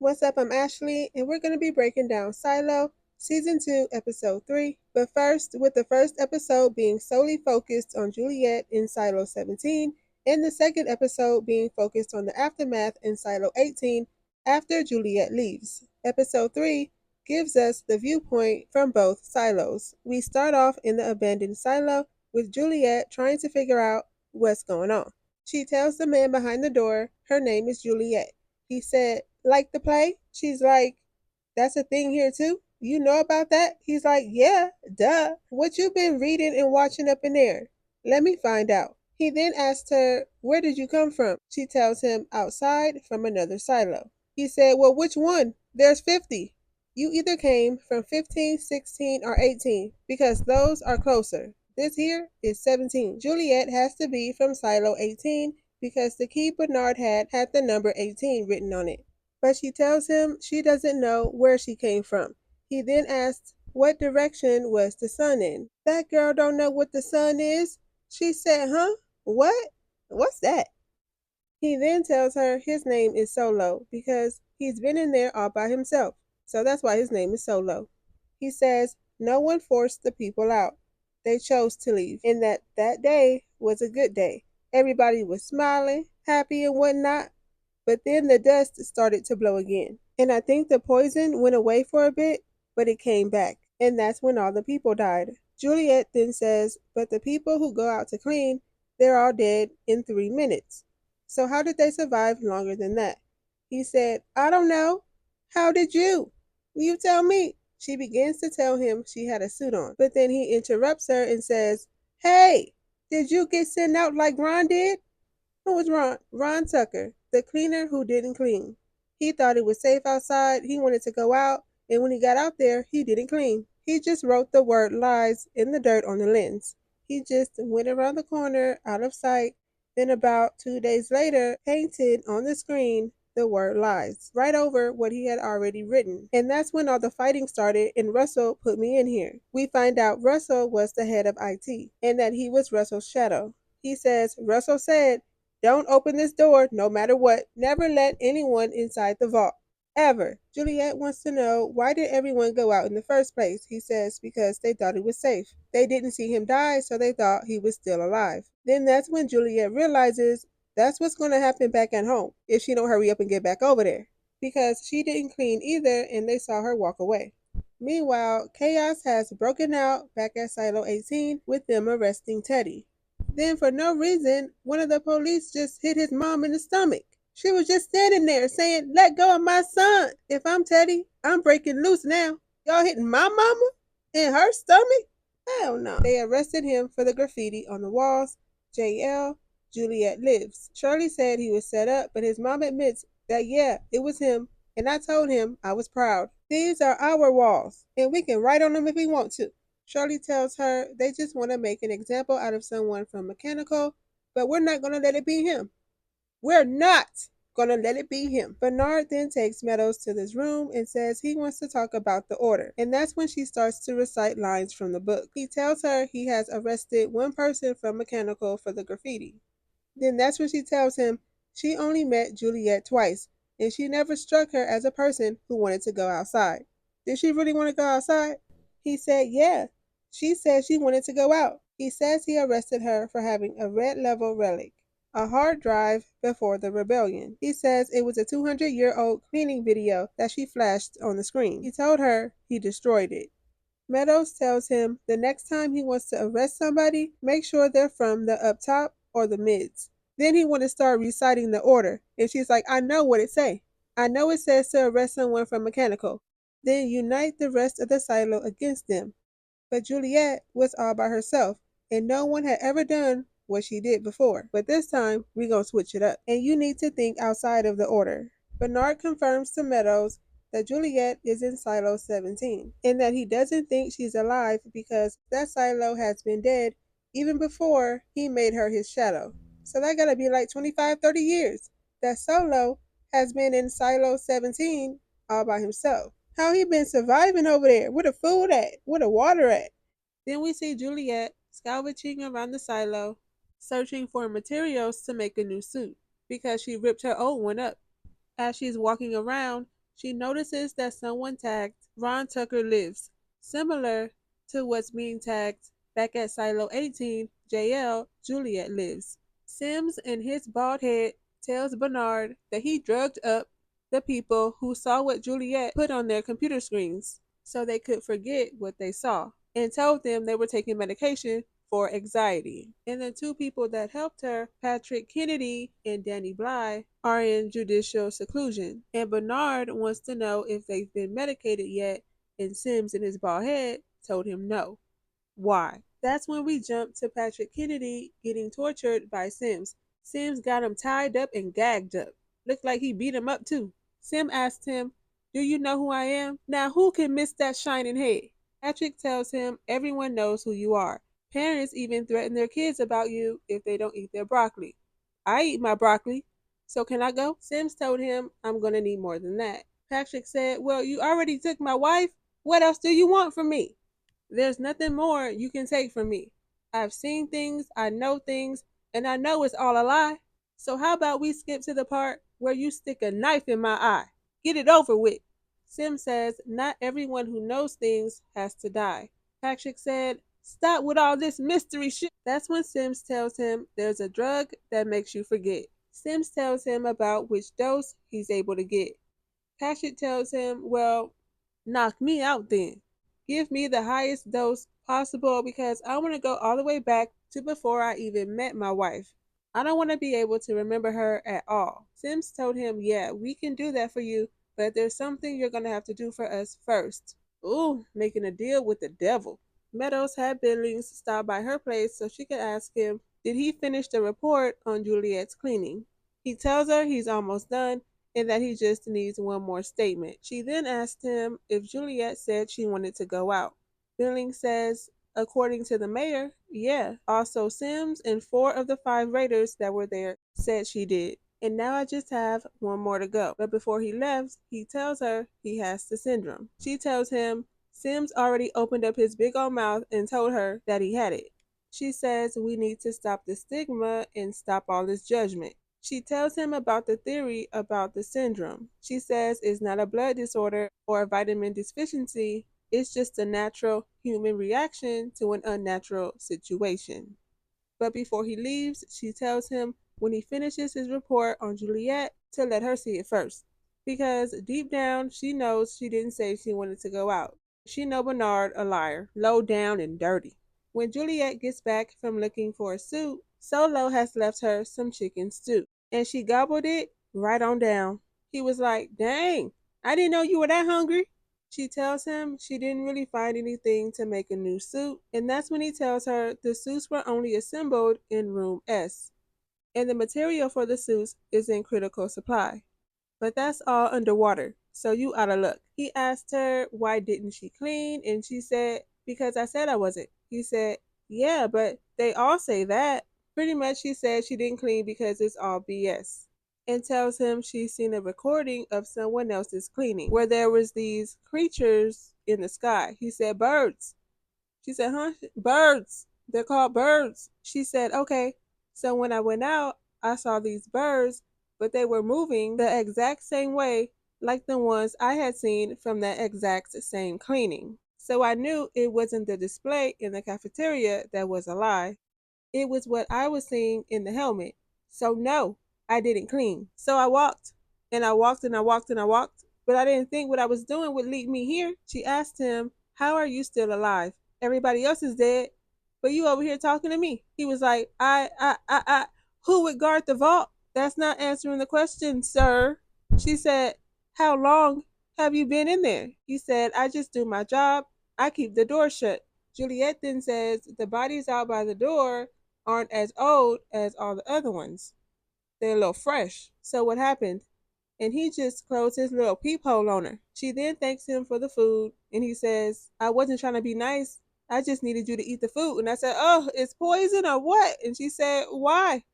What's up? I'm Ashley, and we're going to be breaking down Silo, Season 2, Episode 3. But first, with the first episode being solely focused on Juliet in Silo 17, and the second episode being focused on the aftermath in Silo 18 after Juliet leaves. Episode 3 gives us the viewpoint from both silos. We start off in the abandoned silo with Juliet trying to figure out what's going on. She tells the man behind the door her name is Juliet. He said, like the play? She's like, that's a thing here too? You know about that? He's like, yeah, duh. What you been reading and watching up in there? Let me find out. He then asks her, where did you come from? She tells him, outside from another silo. He said, well, which one? There's 50. You either came from 15, 16, or 18, because those are closer. This here is 17. Juliet has to be from silo 18 because the key Bernard had the number 18 written on it. But she tells him she doesn't know where she came from. He then asks what direction was the sun in. That girl don't know what the sun is. She said, huh? What? What's that? He then tells her his name is Solo because he's been in there all by himself. So that's why his name is Solo. He says no one forced the people out. They chose to leave, and that day was a good day. Everybody was smiling, happy, and whatnot. But then the dust started to blow again. And I think the poison went away for a bit, but it came back. And that's when all the people died. Juliet then says, but the people who go out to clean, they're all dead in 3 minutes. So how did they survive longer than that? He said, I don't know. How did you? You tell me. She begins to tell him she had a suit on, but then he interrupts her and says, hey, did you get sent out like Ron did? Who was Ron? Ron Tucker, the cleaner who didn't clean. He thought it was safe outside. He wanted to go out, and when he got out there, he didn't clean. He just wrote the word lies in the dirt on the lens. He just went around the corner, out of sight, then about 2 days later, painted on the screen the word lies right over what he had already written. And that's when all the fighting started, and Russell put me in here. We find out Russell was the head of IT, and that he was Russell's shadow. He says, Russell said, don't open this door no matter what. Never let anyone inside the vault. Ever. Juliet wants to know why did everyone go out in the first place? He says because they thought it was safe. They didn't see him die, so they thought he was still alive. Then that's when Juliet realizes that's what's going to happen back at home if she don't hurry up and get back over there. Because she didn't clean either and they saw her walk away. Meanwhile, chaos has broken out back at Silo 18 with them arresting Teddy. Then, for no reason, one of the police just hit his mom in the stomach. She was just standing there saying, let go of my son. If I'm Teddy, I'm breaking loose now. Y'all hitting my mama in her stomach? Hell no. They arrested him for the graffiti on the walls. JL, Juliet lives. Shirley said he was set up, but his mom admits that, yeah, it was him. And I told him I was proud. These are our walls, and we can write on them if we want to. Shirley tells her they just want to make an example out of someone from mechanical, but we're not going to let it be him. We're not going to let it be him. Bernard then takes Meadows to this room and says he wants to talk about the order. And that's when she starts to recite lines from the book. He tells her he has arrested one person from mechanical for the graffiti. Then that's when she tells him she only met Juliet twice, and she never struck her as a person who wanted to go outside. Did she really want to go outside? He said, yeah. She said she wanted to go out. He says he arrested her for having a red level relic, a hard drive before the rebellion. He says it was a 200-year-old cleaning video that she flashed on the screen. He told her he destroyed it. Meadows tells him the next time he wants to arrest somebody, make sure they're from the up top or the mids. Then he want to start reciting the order, and she's like, I know what it say. I know it says to arrest someone from mechanical. Then unite the rest of the silo against them. But Juliet was all by herself, and no one had ever done what she did before. But this time, we gonna switch it up. And you need to think outside of the order. Bernard confirms to Meadows that Juliet is in Silo 17, and that he doesn't think she's alive because that silo has been dead even before he made her his shadow. So that gotta be like 25, 30 years. That Solo has been in Silo 17 all by himself. How he been surviving over there? Where the food at? Where the water at? Then we see Juliet scavenging around the silo, searching for materials to make a new suit because she ripped her old one up. As she's walking around, She notices that someone tagged Ron Tucker lives, similar to what's being tagged back at Silo 18, JL, Juliet lives. Sims, in his bald head, tells Bernard that he drugged up the people who saw what Juliet put on their computer screens so they could forget what they saw, and told them they were taking medication for anxiety. And the two people that helped her, Patrick Kennedy and Danny Bly, are in judicial seclusion. And Bernard wants to know if they've been medicated yet, and Sims, in his bald head, told him no. Why? That's when we jump to Patrick Kennedy getting tortured by Sims. Sims got him tied up and gagged up. Looked like he beat him up too. Sim asked him, "Do you know who I am?" Now, who can miss that shining head? Patrick tells him everyone knows who you are. Parents even threaten their kids about you if they don't eat their broccoli. I eat my broccoli, so can I go? Sims told him, "I'm gonna need more than that." Patrick said, "Well, you already took my wife. What else do you want from me?" There's nothing more you can take from me. I've seen things, I know things, and I know it's all a lie. So how about we skip to the part where you stick a knife in my eye? Get it over with. Sim says not everyone who knows things has to die. Patrick said, "Stop with all this mystery shit." That's when Sims tells him there's a drug that makes you forget. Sims tells him about which dose he's able to get. Patrick tells him, "Well, knock me out then. Give me the highest dose possible because I want to go all the way back to before I even met my wife. I don't want to be able to remember her at all." Sims told him, "Yeah, we can do that for you, but there's something you're going to have to do for us first." Ooh, making a deal with the devil. Meadows had Billings stop by her place so she could ask him, did he finish the report on Juliet's cleaning? He tells her he's almost done and that he just needs one more statement. She then asked him if Juliet said she wanted to go out. Billings says, according to the mayor, yeah. Also, Sims and 4 of the 5 raiders that were there said she did. And now I just have one more to go. But before he left, he tells her he has the syndrome. She tells him Sims already opened up his big old mouth and told her that he had it. She says we need to stop the stigma and stop all this judgment. She tells him about the theory about the syndrome. She says it's not a blood disorder or a vitamin deficiency, it's just a natural human reaction to an unnatural situation. But before he leaves, she tells him when he finishes his report on Juliet to let her see it first. Because deep down, she knows she didn't say she wanted to go out. She know Bernard a liar, low down and dirty. When Juliet gets back from looking for a suit, Solo has left her some chicken stew, and she gobbled it right on down. He was like, "Dang, I didn't know you were that hungry." She tells him she didn't really find anything to make a new suit, and that's when he tells her the suits were only assembled in room S, and the material for the suits is in critical supply. But that's all underwater, so you out of luck. He asked her why didn't she clean, and she said, "Because I said I wasn't." He said, "Yeah, but they all say that." Pretty much she said she didn't clean because it's all BS. And tells him she's seen a recording of someone else's cleaning where there was these creatures in the sky. He said, "Birds." She said, "Huh? Birds. They're called birds." She said, "Okay." So when I went out, I saw these birds, but they were moving the exact same way like the ones I had seen from that exact same cleaning. So I knew it wasn't the display in the cafeteria that was a lie. It was what I was seeing in the helmet. So no, I didn't clean. So I walked and I walked and I walked and I walked, but I didn't think what I was doing would lead me here. She asked him, "How are you still alive? Everybody else is dead, but you over here talking to me." He was like, who would guard the vault?" "That's not answering the question, sir." She said, "How long have you been in there?" He said, "I just do my job. I keep the door shut." Juliet then says the bodies out by the door aren't as old as all the other ones. They're a little fresh. So what happened? And he just closed his little peephole on her. She then thanks him for the food, and he says, "I wasn't trying to be nice. I just needed you to eat the food." And I said, "Oh, it's poison or what?" And she said, "Why?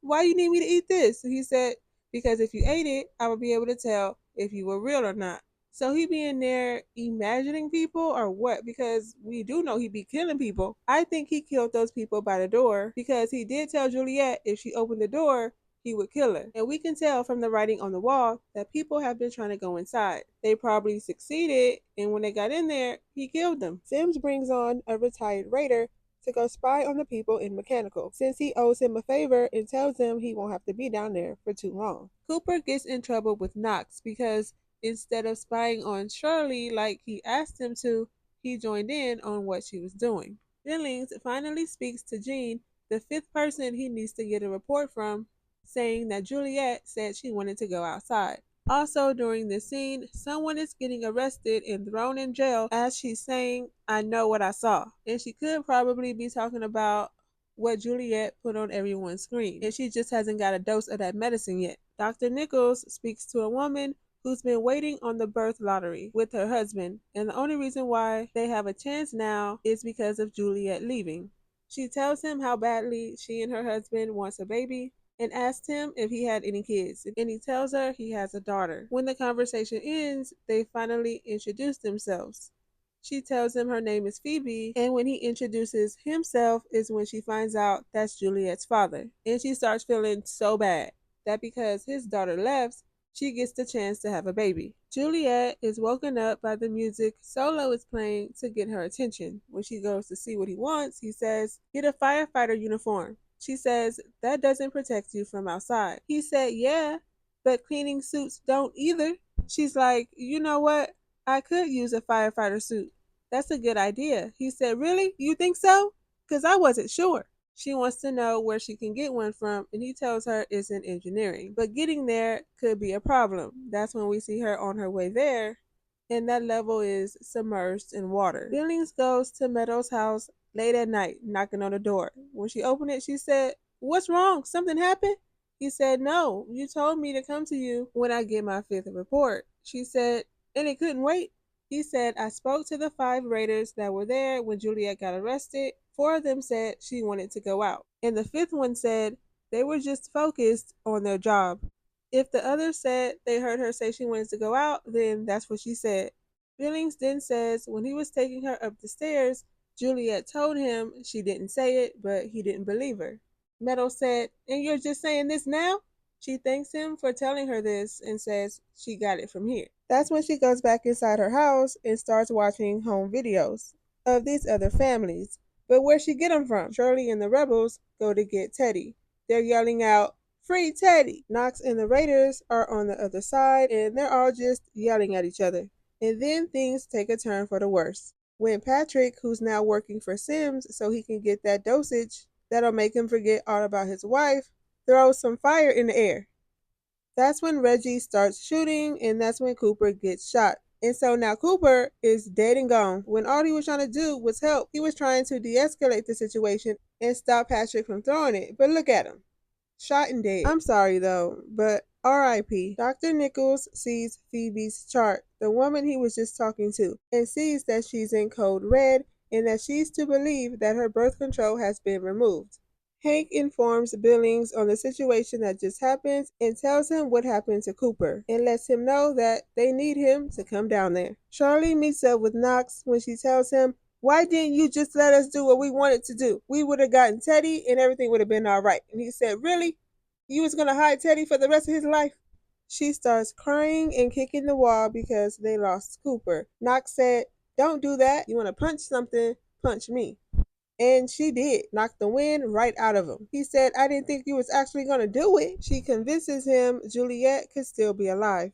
Why you need me to eat this?" And he said, "Because if you ate it, I would be able to tell if you were real or not." So he be in there imagining people or what? Because we do know he be killing people. I think he killed those people by the door because he did tell Juliet if she opened the door, he would kill her. And we can tell from the writing on the wall that people have been trying to go inside. They probably succeeded, and when they got in there, he killed them. Sims brings on a retired raider to go spy on the people in Mechanical, since he owes him a favor and tells him he won't have to be down there for too long. Cooper gets in trouble with Knox because instead of spying on Shirley like he asked him to, he joined in on what she was doing. Billings finally speaks to Jean, the fifth person he needs to get a report from, saying that Juliet said she wanted to go outside. Also, during this scene, someone is getting arrested and thrown in jail as she's saying, I know what I saw. And she could probably be talking about what Juliet put on everyone's screen, and she just hasn't got a dose of that medicine yet. Dr. Nichols speaks to a woman who's been waiting on the birth lottery with her husband, and the only reason why they have a chance now is because of Juliet leaving. She tells him how badly she and her husband wants a baby and asks him if he had any kids, and he tells her he has a daughter. When the conversation ends, they finally introduce themselves. She tells him her name is Phoebe, and when he introduces himself is when she finds out that's Juliet's father. And she starts feeling so bad that because his daughter left, she gets the chance to have a baby. Juliet is woken up by the music Solo is playing to get her attention. When she goes to see what he wants, he says, get a firefighter uniform. She says, that doesn't protect you from outside. He said, yeah, but cleaning suits don't either. She's like, you know what? I could use a firefighter suit. That's a good idea. He said, really? You think so? Because I wasn't sure. She wants to know where she can get one from, and he tells her it's in engineering. But getting there could be a problem. That's when we see her on her way there, and that level is submerged in water. Billings goes to Meadows' house late at night, knocking on the door. When she opened it, she said, what's wrong? Something happened? He said, no, you told me to come to you when I get my fifth report. She said, and it couldn't wait. He said, I spoke to the 5 raiders that were there when Juliet got arrested. 4 of them said she wanted to go out, and the 5th one said they were just focused on their job. If the others said they heard her say she wanted to go out, then that's what she said. Billings then says when he was taking her up the stairs, Juliet told him she didn't say it, but he didn't believe her. Meadows said, and you're just saying this now? She thanks him for telling her this and says she got it from here. That's when she goes back inside her house and starts watching home videos of these other families. But where she get them from? Shirley and the rebels go to get Teddy. They're yelling out, free Teddy! Knox and the raiders are on the other side and they're all just yelling at each other. And then things take a turn for the worse. When Patrick, who's now working for Sims so he can get that dosage that'll make him forget all about his wife, throws some fire in the air. That's when Reggie starts shooting, and that's when Cooper gets shot. And so now Cooper is dead and gone. When all he was trying to do was help, he was trying to de escalate the situation and stop Patrick from throwing it. But look at him, shot and dead. I'm sorry though, but RIP. Dr. Nichols sees Phoebe's chart, the woman he was just talking to, and sees that she's in code red and that she's to believe that her birth control has been removed. Hank informs Billings on the situation that just happened and tells him what happened to Cooper and lets him know that they need him to come down there. Charlie meets up with Knox when she tells him, why didn't you just let us do what we wanted to do? We would have gotten Teddy and everything would have been all right. And he said, really? You was going to hide Teddy for the rest of his life? She starts crying and kicking the wall because they lost Cooper. Knox said, don't do that. You want to punch something? Punch me. And she did, knock the wind right out of him. He said, I didn't think you was actually going to do it. She convinces him Juliet could still be alive.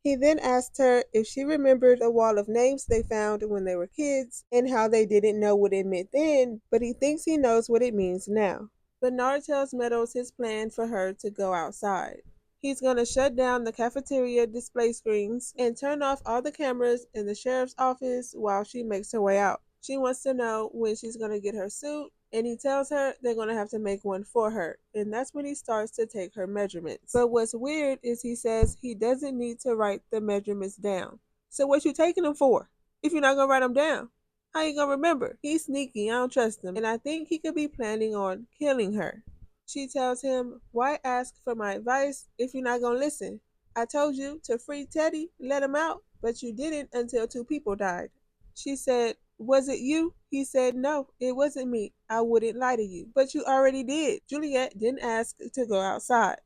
He then asked her if she remembered the wall of names they found when they were kids and how they didn't know what it meant then, but he thinks he knows what it means now. Bernard tells Meadows his plan for her to go outside. He's going to shut down the cafeteria display screens and turn off all the cameras in the sheriff's office while she makes her way out. She wants to know when she's going to get her suit, and he tells her they're going to have to make one for her, and that's when he starts to take her measurements. But what's weird is he says he doesn't need to write the measurements down. So what you taking them for if you're not going to write them down? How you going to remember? He's sneaky, I don't trust him, and I think he could be planning on killing her. She tells him, why ask for my advice if you're not going to listen? I told you to free Teddy, let him out, but you didn't until 2 people died. She said, Was it you? He said, no, it wasn't me. I wouldn't lie to you. But you already did. Juliet didn't ask to go outside.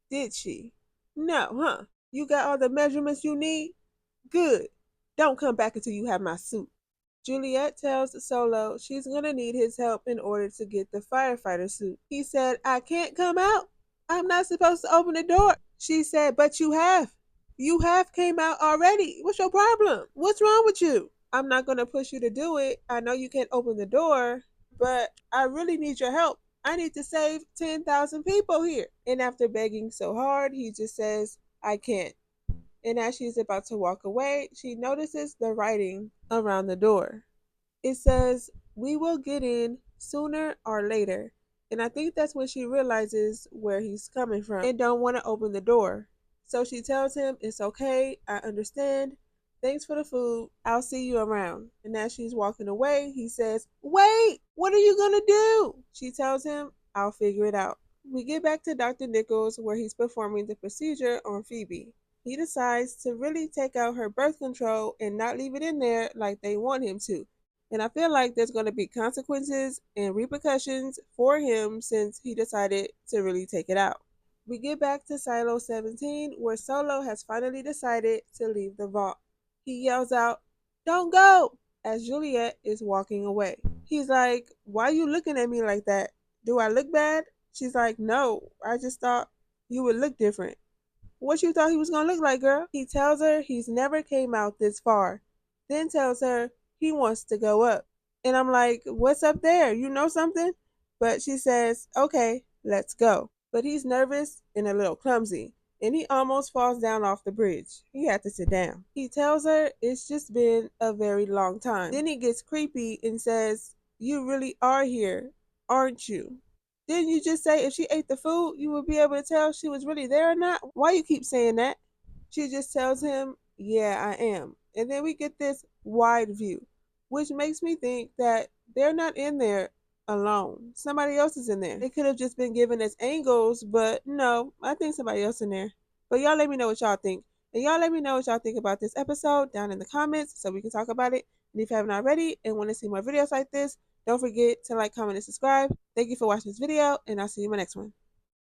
Did she? No, huh? You got all the measurements you need? Good. Don't come back until you have my suit. Juliet tells Solo she's gonna need his help in order to get the firefighter suit. He said, I can't come out. I'm not supposed to open the door. She said, but you have. You have came out already. What's your problem? What's wrong with you? I'm not gonna push you to do it. I know you can't open the door, but I really need your help. I need to save 10,000 people here. And after begging so hard, he just says, I can't. And as she's about to walk away, she notices the writing around the door. It says, we will get in sooner or later. And I think that's when she realizes where he's coming from and don't want to open the door. So she tells him, it's okay, I understand. Thanks for the food. I'll see you around. And as she's walking away, he says, wait, what are you going to do? She tells him, I'll figure it out. We get back to Dr. Nichols where he's performing the procedure on Phoebe. He decides to really take out her birth control and not leave it in there like they want him to. And I feel like there's going to be consequences and repercussions for him since he decided to really take it out. We get back to Silo 17 where Solo has finally decided to leave the vault. He yells out, don't go! As Juliet is walking away. He's like, why are you looking at me like that? Do I look bad? She's like, no, I just thought you would look different. What you thought he was gonna look like, girl? He tells her he's never came out this far. Then tells her he wants to go up. And I'm like, what's up there? You know something? But she says, okay, let's go. But he's nervous and a little clumsy. And he almost falls down off the bridge. He had to sit down. He tells her it's just been a very long time. Then he gets creepy and says, you really are here, aren't you? Didn't you just say if she ate the food, you would be able to tell she was really there or not? Why you keep saying that? She just tells him, yeah, I am. And then we get this wide view, which makes me think that they're not in there alone. Somebody else is in there. They could have just been given as angles, but no, I think somebody else in there. But y'all let me know what y'all think. And y'all let me know what y'all think about this episode down in the comments so we can talk about it. And if you haven't already and want to see more videos like this, don't forget to like, comment, and subscribe. Thank you for watching this video, and I'll see you in my next one.